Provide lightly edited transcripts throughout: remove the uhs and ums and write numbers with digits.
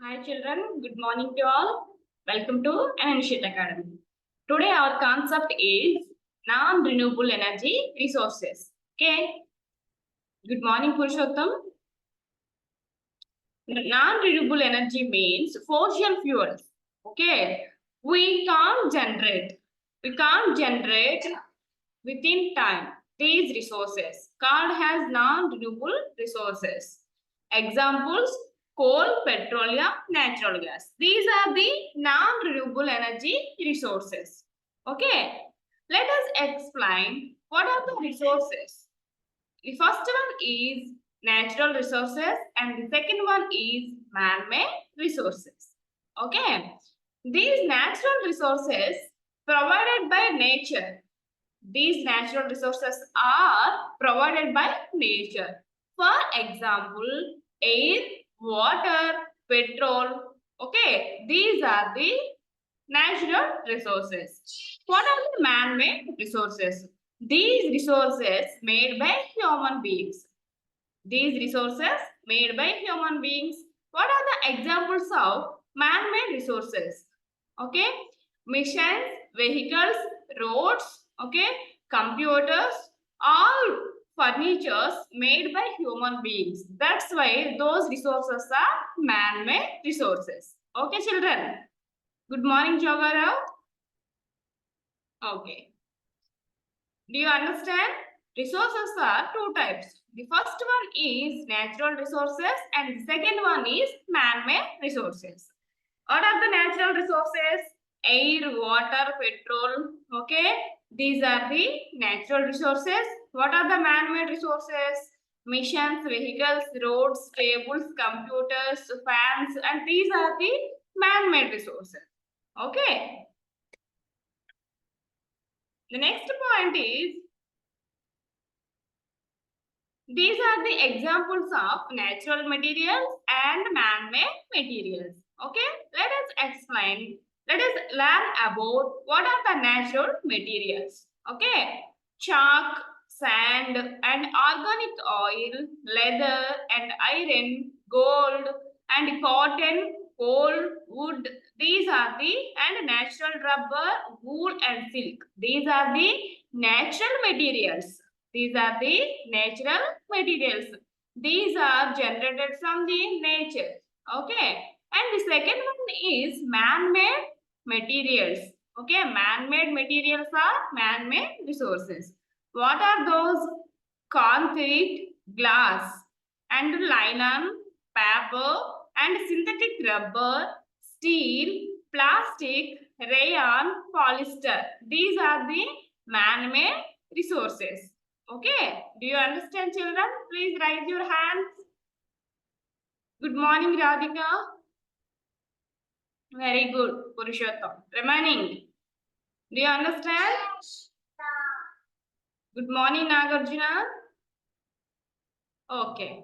Hi children, good morning to all. Welcome to Enunciate Academy. Today our concept is non-renewable energy resources. Okay. Good morning Purushottam. Non-renewable energy means fossil fuels. Okay. We can't generate. We can't generate within time these resources called as non-renewable resources. Examples: coal, petroleum, natural gas. These are the non-renewable energy resources. Okay, let us explain what are the resources. The first one is natural resources and the second one is man-made resources. Okay, these natural resources provided by nature. These natural resources are provided by nature. For example, air, water, petrol. Okay, these are the natural resources. What are the man-made resources? These resources made by human beings. These resources made by human beings. What are the examples of man-made resources? Okay, machines, vehicles, roads, okay, computers, all furnitures made by human beings. That's why those resources are man-made resources. Okay, children. Good morning, Jogarao. Okay. Do you understand? Resources are two types. The first one is natural resources and the second one is man-made resources. What are the natural resources? Air, water, petrol. Okay. These are the natural resources. What are the man-made resources? Machines, vehicles, roads, tables, computers, fans, and these are the man-made resources. Okay. The next point is these are the examples of natural materials and man-made materials. Okay, let us explain. Let us learn about what are the natural materials. Okay, chalk, sand, and organic oil, leather and iron, gold and cotton, coal, wood. These are the and natural rubber, wool and silk. These are the natural materials. These are the natural materials. These are generated from the nature. Okay. And the second one is man-made materials. Okay. Man-made materials are man-made resources. What are those? Concrete, glass, and nylon, paper, and synthetic rubber, steel, plastic, rayon, polyester. These are the man-made resources. Okay, do you understand, children? Please raise your hands. Good morning, Radhika. Very good, Purushottam. Remaining. Do you understand? Good morning, Nagarjuna. Okay.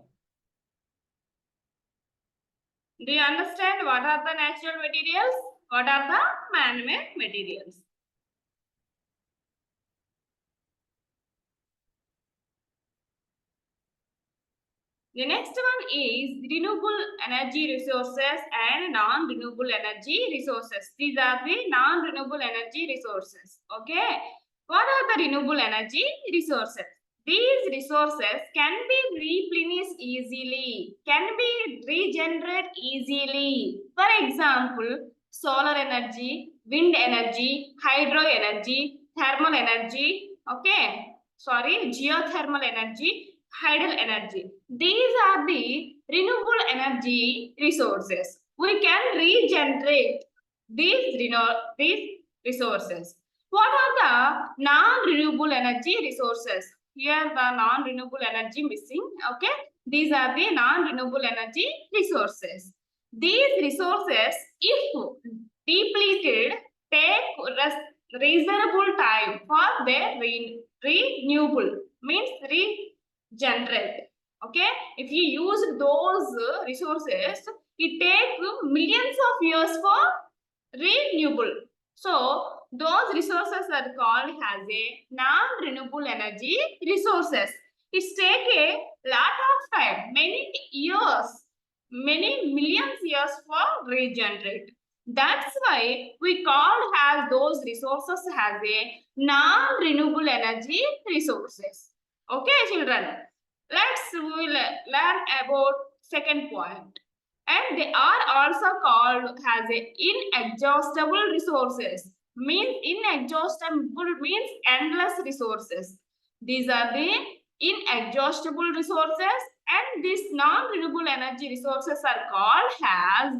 Do you understand what are the natural materials? What are the man-made materials? The next one is renewable energy resources and non-renewable energy resources. These are the non-renewable energy resources. Okay. What are the renewable energy resources? These resources can be replenished easily, can be regenerated easily. For example, solar energy, wind energy, hydro energy, thermal energy, okay. Sorry, geothermal energy, hydel energy. These are the renewable energy resources. We can regenerate these resources. What are the non-renewable energy resources? Here the non-renewable energy missing. Okay. These are the non-renewable energy resources. These resources, if depleted, take reasonable time for their renewable. Means regenerate. Okay. If you use those resources, it takes millions of years for renewable. So, those resources are called as a non-renewable energy resources. It takes a lot of time, many years. many millions years for regenerate. That's why we call as those resources as a non-renewable energy resources. Okay, children. We'll learn about second point. And they are also called as a inexhaustible resources. Means inexhaustible means endless resources. These are the inexhaustible resources, and these non-renewable energy resources are called as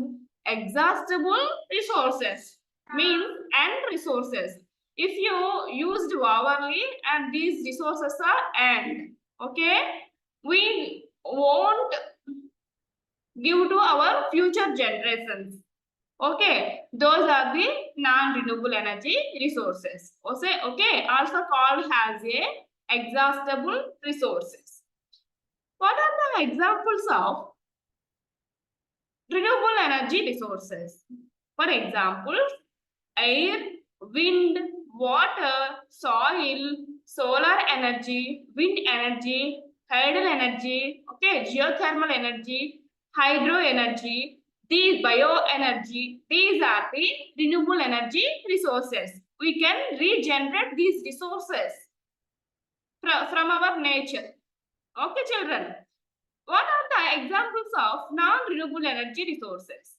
exhaustible resources. Means end resources. If you used overly and these resources are end, okay, we won't give to our future generations. Okay, those are the non-renewable energy resources. Okay, also called as a exhaustible resources. What are the examples of renewable energy resources? For example, air, wind, water, soil, solar energy, wind energy, tidal energy, okay, geothermal energy, hydro energy, these bioenergy, these are the renewable energy resources. We can regenerate these resources from our nature. Okay, children. What are the examples of non-renewable energy resources?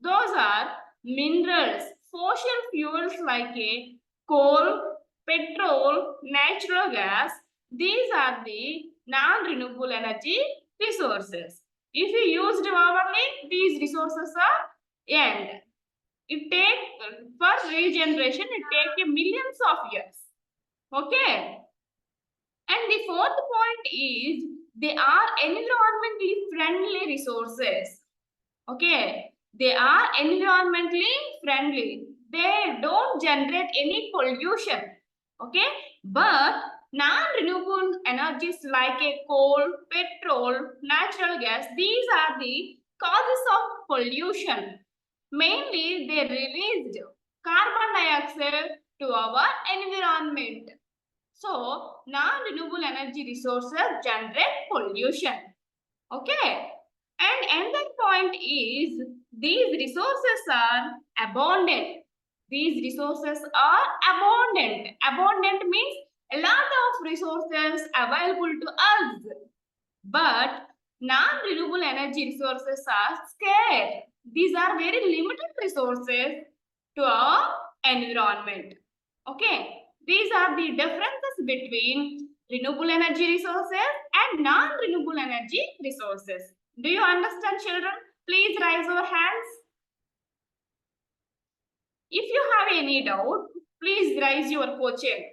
Those are minerals, fossil fuels like a coal, petrol, natural gas. These are the non-renewable energy resources. If you used overly, these resources are end. It takes for regeneration, it takes millions of years. Okay. And the fourth point is they are environmentally friendly resources. Okay, they are environmentally friendly. They don't generate any pollution. Okay, but non-renewable energies like a coal, petrol, natural gas, these are the causes of pollution. Mainly, they released carbon dioxide to our environment. So, non-renewable energy resources generate pollution. Okay. And another point is these resources are abundant. These resources are abundant. Abundant means a lot of resources available to us. But non-renewable energy resources are scarce. These are very limited resources to our environment. Okay. These are the differences between renewable energy resources and non-renewable energy resources. Do you understand, children? Please raise your hands. If you have any doubt, please raise your question.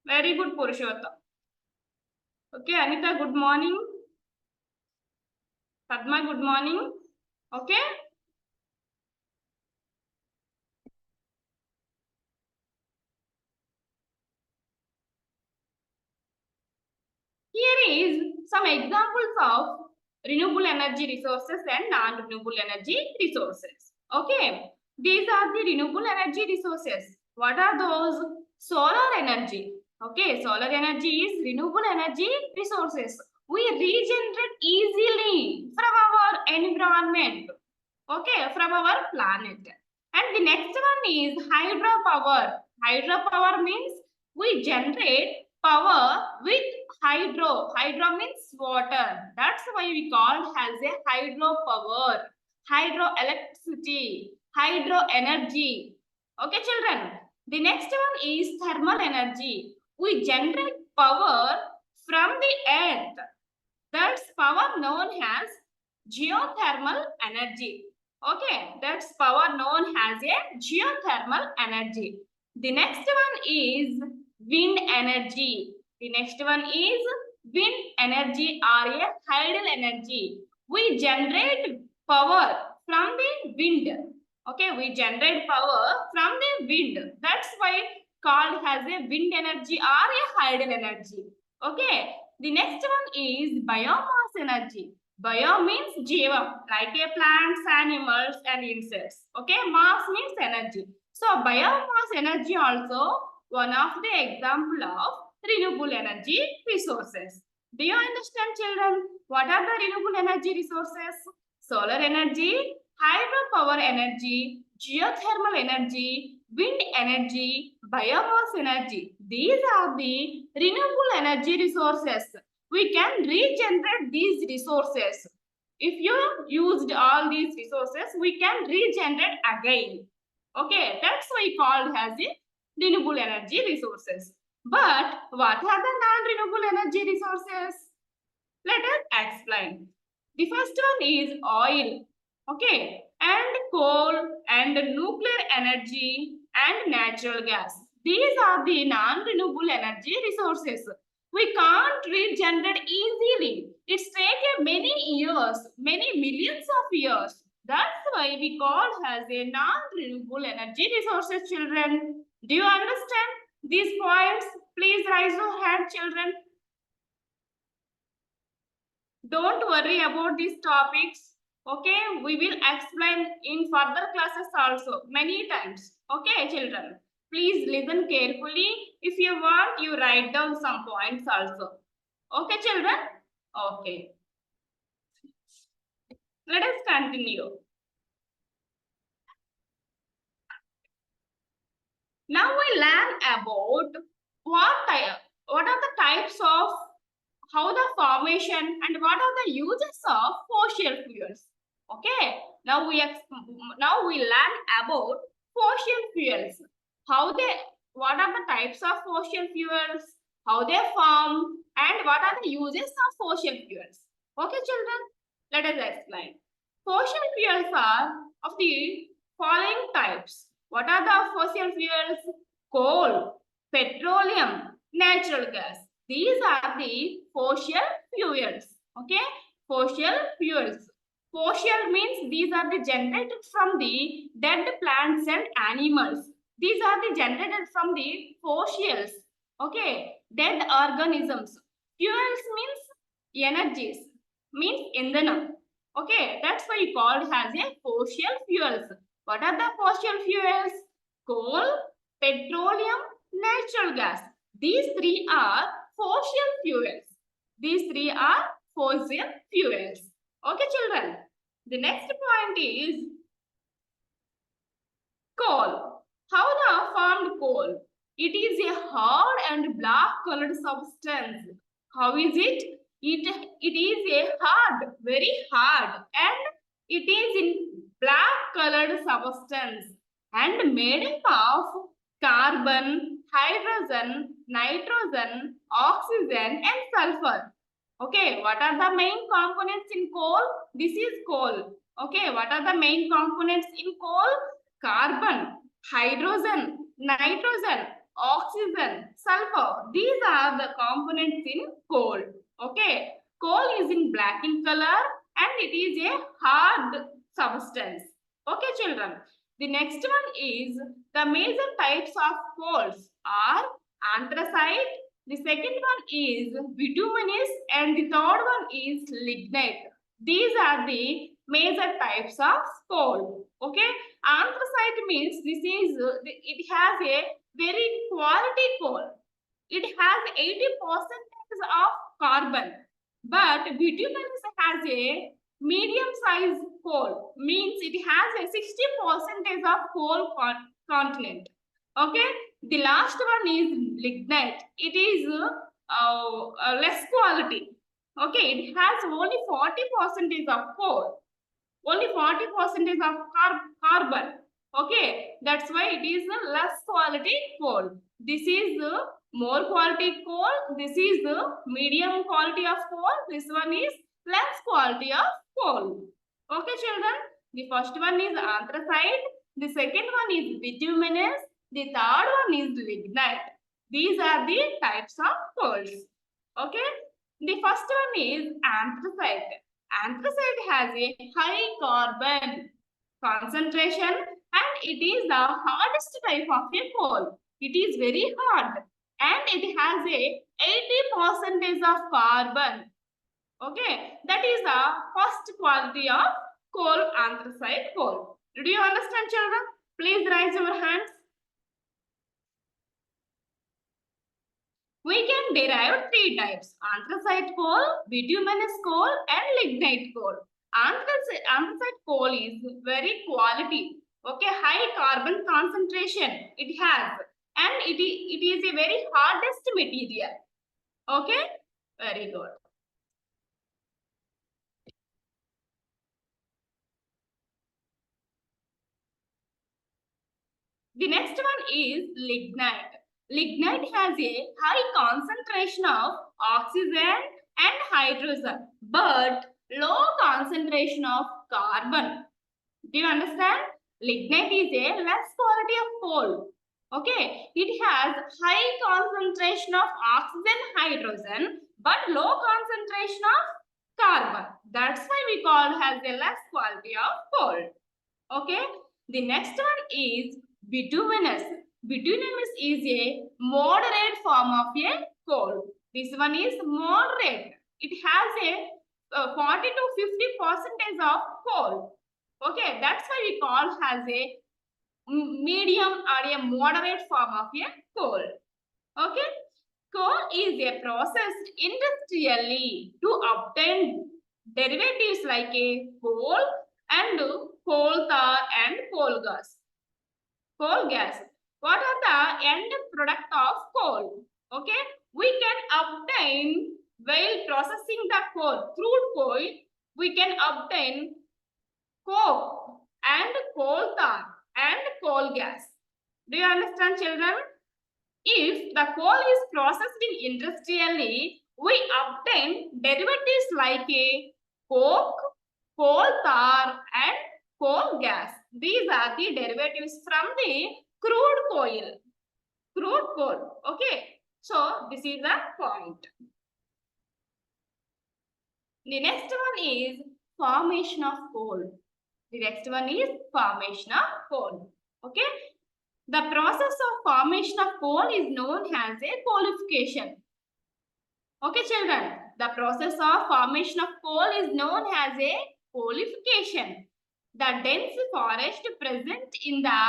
Very good, Purushottam. Okay, Anita, good morning. Padma, good morning. Okay. Here is some examples of renewable energy resources and non-renewable energy resources. Okay, these are the renewable energy resources. What are those? Solar energy. Okay, solar energy is renewable energy resources. We regenerate easily from our environment. Okay, from our planet. And the next one is hydropower. Hydropower means we generate power with hydro. Hydro means water. That's why we call it as a hydropower, hydroelectricity, hydro energy. Okay, children. The next one is thermal energy. We generate power from the earth. That's power known as geothermal energy. Okay, that's power known as a geothermal energy. The next one is wind energy. The next one is wind energy or a tidal energy. We generate power from the wind. Okay, we generate power from the wind. That's why called as a wind energy or a tidal energy. Okay, the next one is biomass energy. Bio means jiva, like a plants, animals, and insects. Okay, mass means energy. So biomass energy also one of the example of renewable energy resources. Do you understand, children? What are the renewable energy resources? Solar energy, hydropower energy, geothermal energy, wind energy, biomass energy. These are the renewable energy resources. We can regenerate these resources. If you used all these resources, we can regenerate again. Okay, that's why called as a renewable energy resources. But what are the non-renewable energy resources? Let us explain. The first one is oil, okay, and coal and nuclear energy and natural gas. These are the non-renewable energy resources. We can't regenerate easily. It's taken many years, many millions of years. That's why we call as a non-renewable energy resources, children. Do you understand these points? Please raise your hand, children. Don't worry about these topics. Okay, we will explain in further classes also many times. Okay, children. Please listen carefully. If you want, you write down some points also. Okay, children? Okay. Let us continue. Now we learn about what are the types of how the formation and what are the uses of fossil fuels. Okay, now we learn about fossil fuels. What are the types of fossil fuels, how they form, and what are the uses of fossil fuels. Okay, children, let us explain. Fossil fuels are of the following types. What are the fossil fuels? Coal, petroleum, natural gas. These are the fossil fuels. Okay, fossil fuels. Fossil means these are the generated from the dead plants and animals. These are the generated from the fossils. Okay, dead organisms. Fuels means energies, means indhanam. Okay, that's why you called as a fossil fuels. What are the fossil fuels? Coal, petroleum, natural gas. These three are fossil fuels. These three are fossil fuels. Okay, children. The next point is coal. How the formed coal? It is a hard and black colored substance. How is it? It is a hard, very hard, and it is in black colored substance and made up of carbon, hydrogen, nitrogen, oxygen, and sulfur. Okay, what are the main components in coal? This is coal. Okay, what are the main components in coal? Carbon, hydrogen, nitrogen, oxygen, sulfur. These are the components in coal. Okay, coal is in black in color and it is a hard substance. Okay, children. The next one is the major types of coals are anthracite. The second one is bituminous and the third one is lignite. These are the major types of coal. Okay, anthracite means it has a very quality coal. It has 80% of carbon, but bituminous has a medium size coal, means it has a 60% of coal content. Okay, the last one is lignite. It is less quality. Okay, it has only 40% of coal, only 40% of carbon. Okay, that's why it is a less quality coal. This is more quality coal. This is the medium quality of coal. This one is less quality of coal. Okay, children. The first one is anthracite. The second one is bituminous. The third one is lignite. These are the types of coals. Okay. The first one is anthracite. Anthracite has a high carbon concentration and it is the hardest type of a coal. It is very hard and it has a 80% of carbon. Okay, that is the first quality of coal, anthracite coal. Do you understand, children? Please raise your hands. We can derive three types: anthracite coal, bituminous coal, and lignite coal. Anthracite coal is very quality. Okay, high carbon concentration it has, and it is a very hardest material. Okay, very good. The next one is lignite. Lignite has a high concentration of oxygen and hydrogen, but low concentration of carbon. Do you understand? Lignite is a less quality of coal. Okay, it has high concentration of oxygen, hydrogen, but low concentration of carbon. That's why we call has a less quality of coal. Okay, the next one is bituminous. Bituminous is a moderate form of a coal. This one is moderate. It has a 40 to 50% of coal. Okay, that's why we call has a medium or a moderate form of a coal. Okay, coal is a processed industrially to obtain derivatives like a coal and coal tar and coal gas. Coal gas. What are the end product of coal? Okay, we can obtain while processing the coal, crude coal, we can obtain coke and coal tar and coal gas. Do you understand, children? If the coal is processed industrially, we obtain derivatives like a coke, coal tar and coal gas. These are the derivatives from the crude coal. Crude coal. Okay. So this is the point. The next one is formation of coal. The next one is formation of coal. Okay. The process of formation of coal is known as a coalification. Okay, children. The process of formation of coal is known as a coalification. The dense forest present in the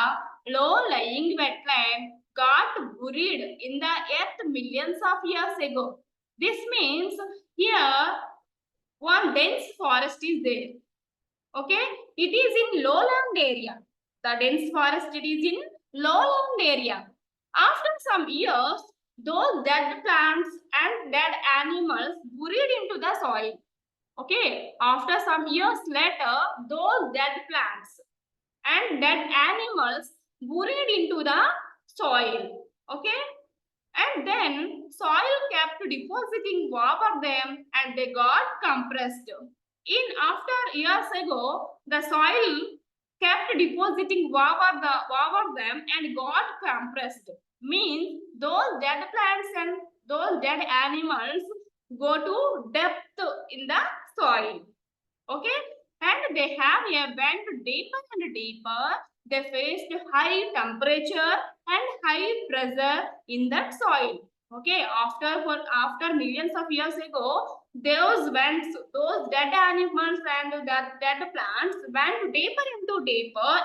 low-lying wetland got buried in the earth millions of years ago. This means here one dense forest is there. Okay, it is in lowland area. The dense forest it is in lowland area. After some years, those dead plants and dead animals buried into the soil. Okay, after some years later, those dead plants and dead animals buried into the soil. Okay, and then soil kept depositing over them and they got compressed. In after years ago, the soil kept depositing over them and got compressed. Means those dead plants and those dead animals go to depth in the soil. Okay, and they have went deeper and deeper. They faced high temperature and high pressure in that soil. Okay, after millions of years ago, those dead animals and that dead plants went deeper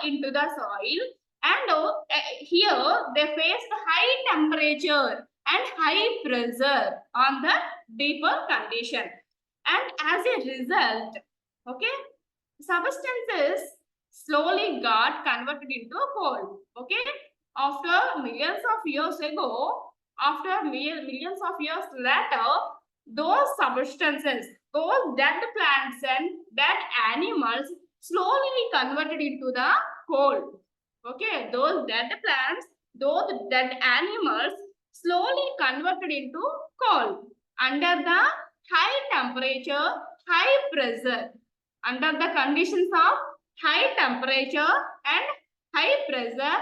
into the soil, and here they faced high temperature and high pressure on the deeper condition, and as a result, okay, substances slowly got converted into coal. Okay, after millions of years ago, after millions of years later, those substances, those dead plants and dead animals slowly converted into the coal. Okay, those dead plants, those dead animals slowly converted into coal under the high temperature, high pressure. Under the conditions of high temperature and high pressure,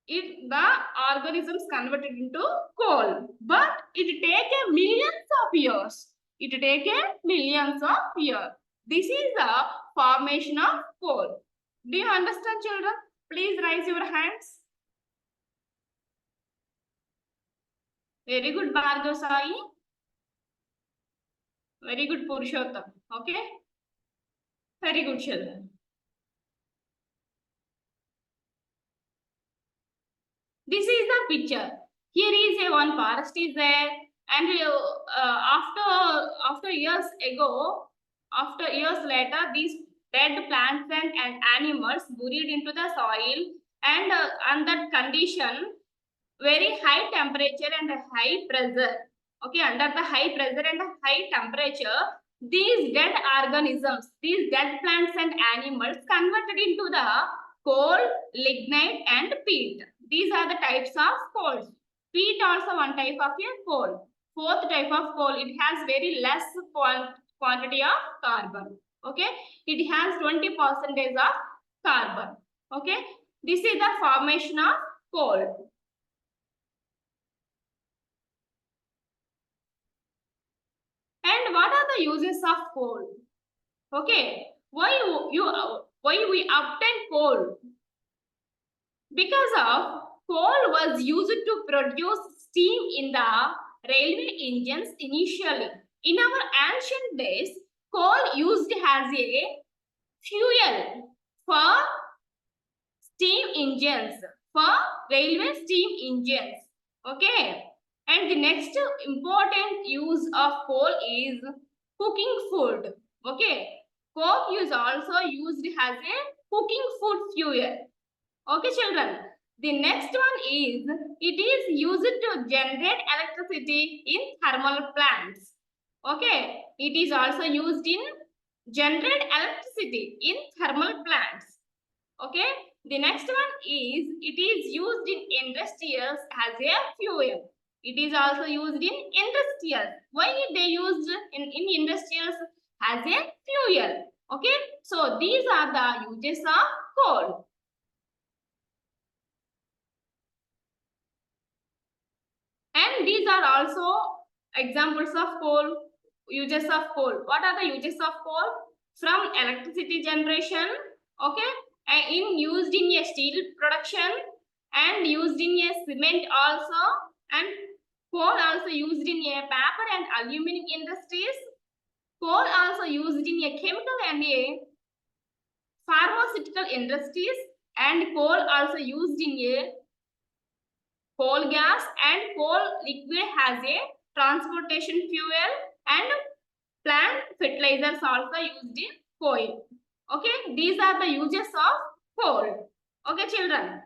the organisms converted into coal. But it take a millions of years. It take a millions of years. This is the formation of coal. Do you understand, children? Please raise your hands. Very good, Bhargav Sai. Very good, Purushottam. Okay. Very good, children. This is the picture. Here is a one forest is there, and after years ago, after years later, these dead plants and animals buried into the soil, and under condition, very high temperature and high pressure. Okay, under the high pressure and high temperature, these dead organisms, these dead plants and animals converted into the coal, lignite, and peat. These are the types of coals. Peat also one type of a coal. Fourth type of coal, it has very less quantity of carbon. Okay, it has 20% of carbon. Okay, this is the formation of coal. And what are the uses of coal? Okay, why we obtain coal? Because of coal was used to produce steam in the railway engines initially. In our ancient days, coal used as a fuel for steam engines, for railway steam engines. Okay. And the next important use of coal is cooking food. Okay. Coke is also used as a cooking food fuel. Okay, children. The next one is, it is used to generate electricity in thermal plants. Okay. It is also used in generate electricity in thermal plants. Okay. The next one is, it is used in industrials as a fuel. It is also used in industrials. Why they used in industrials as a fuel? Okay. So these are the uses of coal. And these are also examples of coal, uses of coal. What are the uses of coal? From electricity generation, okay, and used in a steel production, and used in a cement also, and coal also used in a paper and aluminum industries. Coal also used in a chemical and a pharmaceutical industries, and coal also used in a coal gas and coal liquid has a transportation fuel, and plant fertilizers also used in coal. Okay, these are the uses of coal. Okay, children.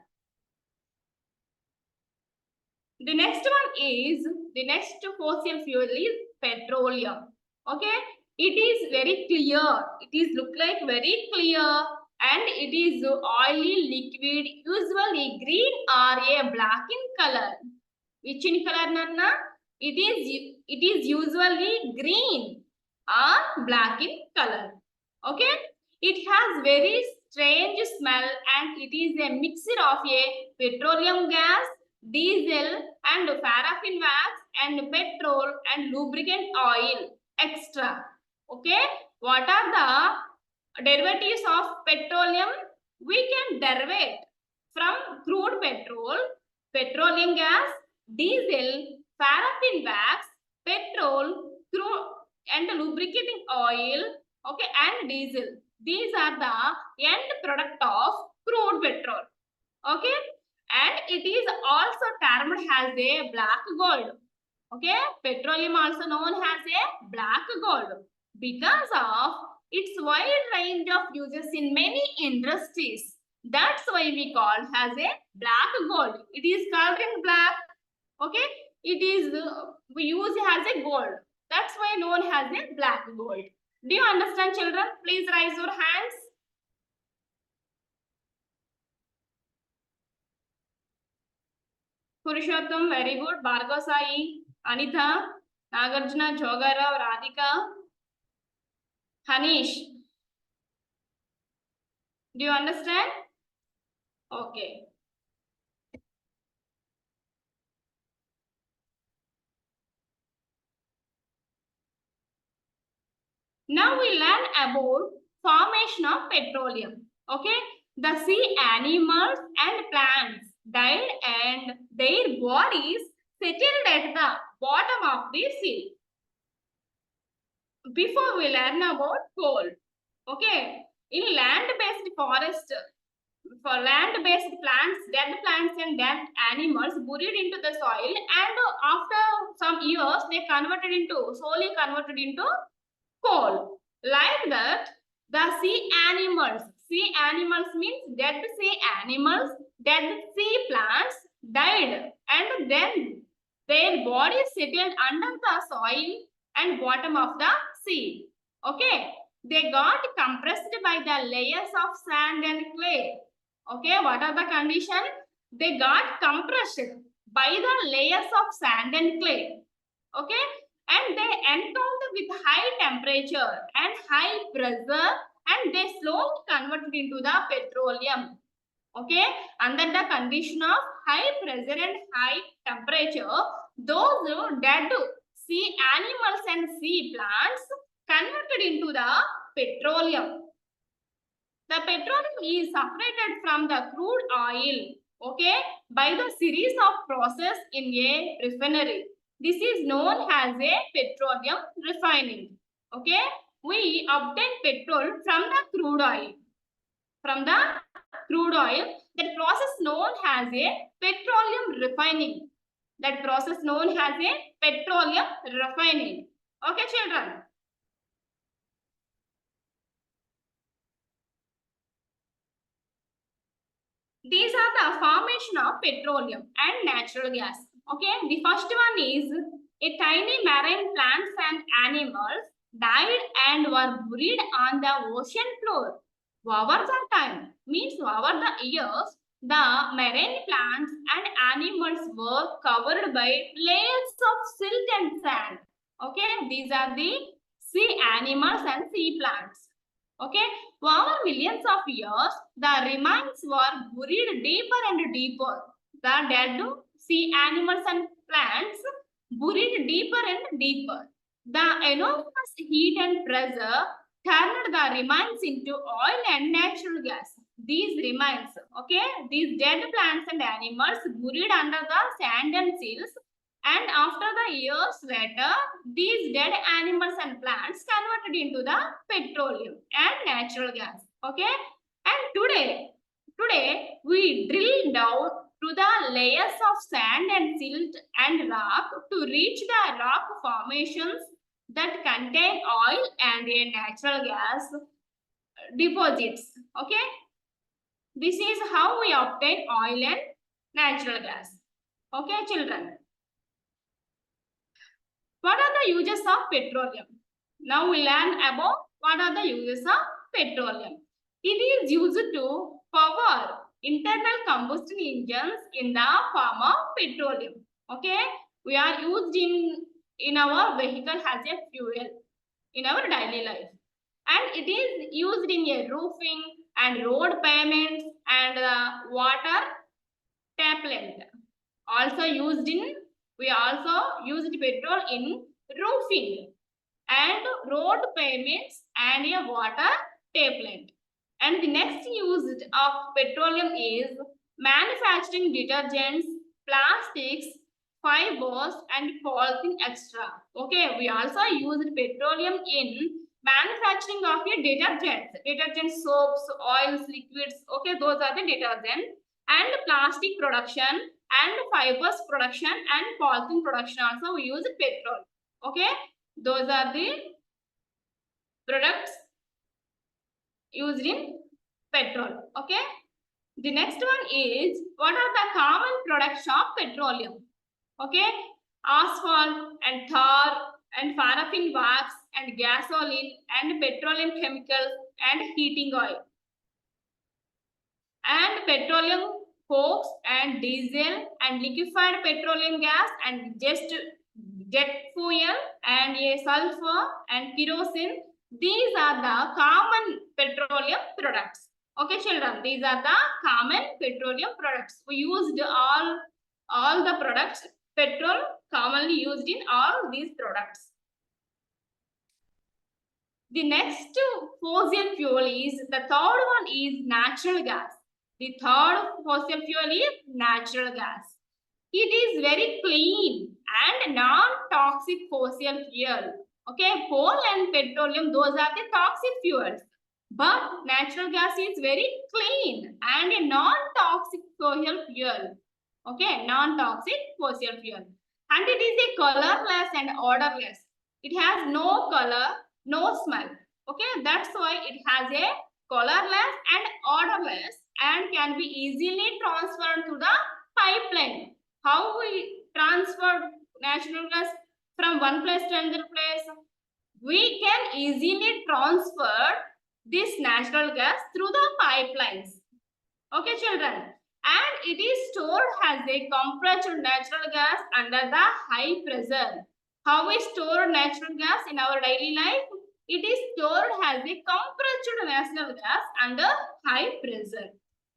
The next one is, the next fossil fuel is petroleum. Okay, it is very clear. It is look like very clear, and it is oily liquid, usually green or a black in color. Which in color, Nanna? It is usually green or black in color. Okay, it has very strange smell, and it is a mixture of a petroleum gas, diesel and paraffin wax and petrol and lubricant oil extra. Okay, what are the derivatives of petroleum? We can derive from crude petrol, petroleum gas, diesel, paraffin wax, petrol, crude and lubricating oil, okay, and diesel. These are the end product of crude petrol. Okay, and it is also termed as a black gold. Okay, petroleum also known as a black gold because of its wide range of uses in many industries. That's why we call as a black gold. It is colored in black. Okay, it is we use as a gold. That's why known as a black gold. Do you understand, children? Please raise your hands. Purushottam, very good. Bhargav Sai, Anitha, Nagarjuna, Jogara, Radhika, Hanish. Do you understand? Okay. Now we learn about formation of petroleum. Okay. The sea animals and plants died and their bodies settled at the bottom of the sea. Before we learn about coal. Okay. In land-based forest, for land-based plants, dead plants and dead animals buried into the soil, and after some years they slowly converted into coal. Like that, the sea animals means dead sea animals, dead sea plants died, and then their bodies settled under the soil and bottom of the sea. Okay, they got compressed by the layers of sand and clay. Okay, what are the conditions? They got compressed by the layers of sand and clay. Okay, and they encountered with high temperature and high pressure, and they slowly converted into the petroleum. Okay, under the condition of high pressure and high temperature, those dead sea animals and sea plants converted into the petroleum. The petroleum is separated from the crude oil, okay, by the series of process in a refinery. This is known as a petroleum refining. Okay, we obtain petrol from the crude oil. From the crude oil, that process known as a petroleum refining. That process known as a petroleum refining. Okay, children. These are the formation of petroleum and natural gas. Okay, the first one is a tiny marine plants and animals died and were buried on the ocean floor. Over the time, means over the years, the marine plants and animals were covered by layers of silt and sand. Okay, these are the sea animals and sea plants. Okay, over millions of years, the remains were buried deeper and deeper. The dead sea animals and plants buried deeper and deeper. The enormous heat and pressure turned the remains into oil and natural gas. These remains, okay, these dead plants and animals buried under the sand and silts, and after the years later, these dead animals and plants converted into the petroleum and natural gas. Okay, and today we drill down to the layers of sand and silt and rock to reach the rock formations that contain oil and a natural gas deposits. Okay, this is how we obtain oil and natural gas. Okay, children. What are the uses of petroleum? Now we learn about what are the uses of petroleum. It is used to power internal combustion engines in the form of petroleum. Okay, we are used in our vehicle as a fuel in our daily life, and it is used in a roofing and road pavements and water tapland. Also used in, we also used petrol in roofing and road pavements and a water tapland. And the next use of petroleum is manufacturing detergents, plastics, fibers and polythene extra. Okay, we also used petroleum in manufacturing of a detergent soaps, oils, liquids. Okay, those are the detergents, and plastic production and fibers production and polythene production also we use petrol. Okay, those are the products used in petrol. Okay, the next one is what are the common products of petroleum? Okay, asphalt and tar and paraffin wax and gasoline and petroleum chemicals and heating oil and petroleum cokes and diesel and liquefied petroleum gas and jet fuel and a sulfur and kerosene. These are the common petroleum products. Okay, children, these are the common petroleum products. We used all the products, petrol commonly used in all these products. The next fossil fuel is, the third one is natural gas. The third fossil fuel is natural gas. It is very clean and non-toxic fossil fuel. Okay, coal and petroleum, those are the toxic fuels. But natural gas is very clean and a non-toxic fossil fuel. Okay, non-toxic fossil fuel. And it is a colorless and odorless. It has no color, no smell. Okay, that's why it has a colorless and odorless and can be easily transferred to the pipeline. How we transfer natural gas from one place to another place? We can easily transfer this natural gas through the pipelines. Okay, children. And it is stored as a compressed natural gas under the high pressure. How we store natural gas in our daily life? It is stored as a compressed natural gas under high pressure.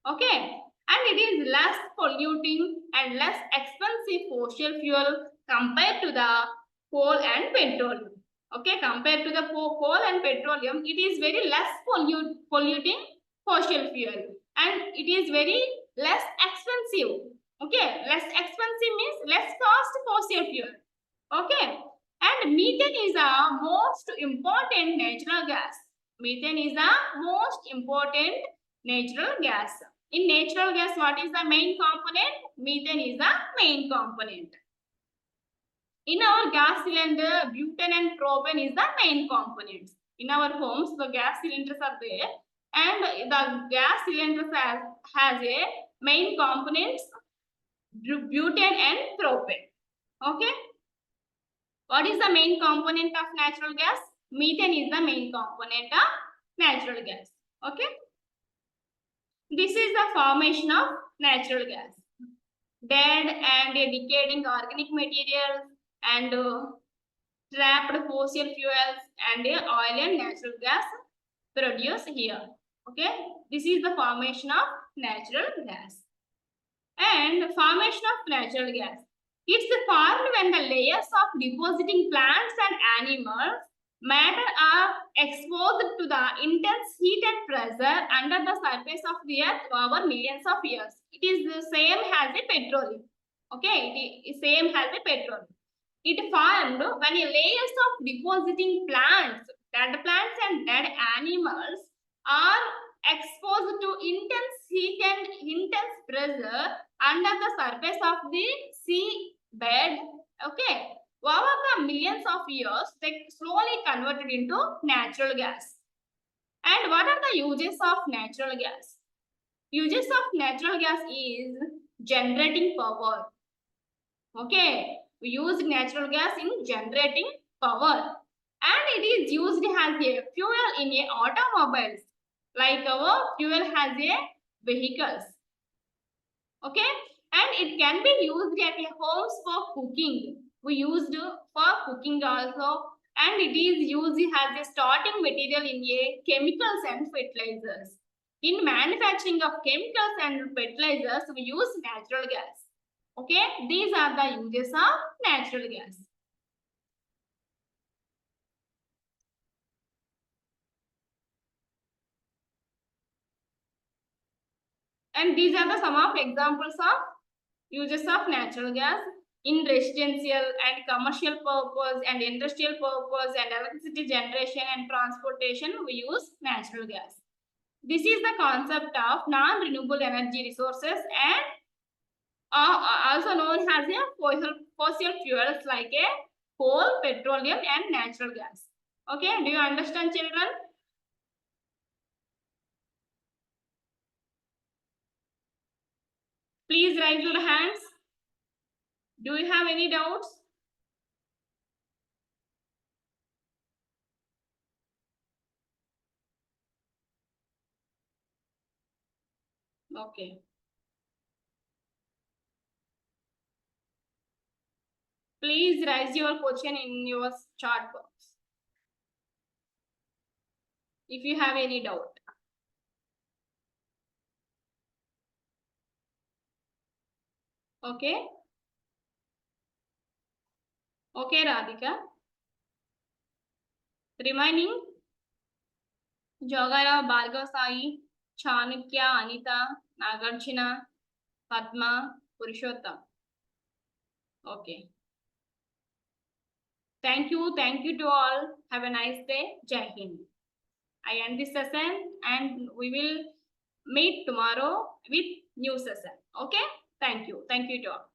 Okay. And it is less polluting and less expensive fossil fuel compared to the coal and petroleum. Okay, compared to the coal and petroleum, it is very less polluting fossil fuel and it is very less expensive. Okay, less expensive means less cost fossil fuel. Okay, and methane is the most important natural gas. Methane is the most important natural gas. In natural gas, what is the main component? Methane is the main component. In our gas cylinder, butane and propane is the main components. In our homes, the gas cylinders are there and the gas cylinders has a main components butane and propane. Okay. What is the main component of natural gas? Methane is the main component of natural gas. Okay. This is the formation of natural gas. Dead and decaying organic materials and trapped fossil fuels and oil and natural gas produced here. Okay, this is the formation of natural gas. And formation of natural gas. It's formed when the layers of depositing plants and animals matter are exposed to the intense heat and pressure under the surface of the earth over millions of years. It is the same as a petroleum. Okay, it is same as a petroleum. It formed when a layers of depositing plants, dead plants and dead animals are exposed to intense heat and intense pressure under the surface of the sea bed. Okay, over the millions of years, they slowly converted into natural gas. And what are the uses of natural gas? Uses of natural gas is generating power. Okay, we use natural gas in generating power. And it is used as a fuel in a automobiles. Like our fuel has a vehicles. Okay, and it can be used at a homes for cooking. We used for cooking also, and it is used as a starting material in a chemicals and fertilizers. In manufacturing of chemicals and fertilizers, we use natural gas. Okay, these are the uses of natural gas. And these are the some of examples of uses of natural gas in residential and commercial purpose and industrial purpose and electricity generation and transportation. We use natural gas. This is the concept of non-renewable energy resources and also known as a fossil fuels like a coal, petroleum and natural gas. Okay, do you understand, children? Please raise your hands. Do you have any doubts? Okay. Please raise your question in your chat box if you have any doubt. Okay. Okay, Radhika. Remaining Jogara, Bhargav Sai, Chanukya, Anita, Nagarjuna, Padma, Purushottam. Okay. Thank you to all. Have a nice day. Jai Hind. I end this session and we will meet tomorrow with new session. Okay? Thank you. Thank you to all.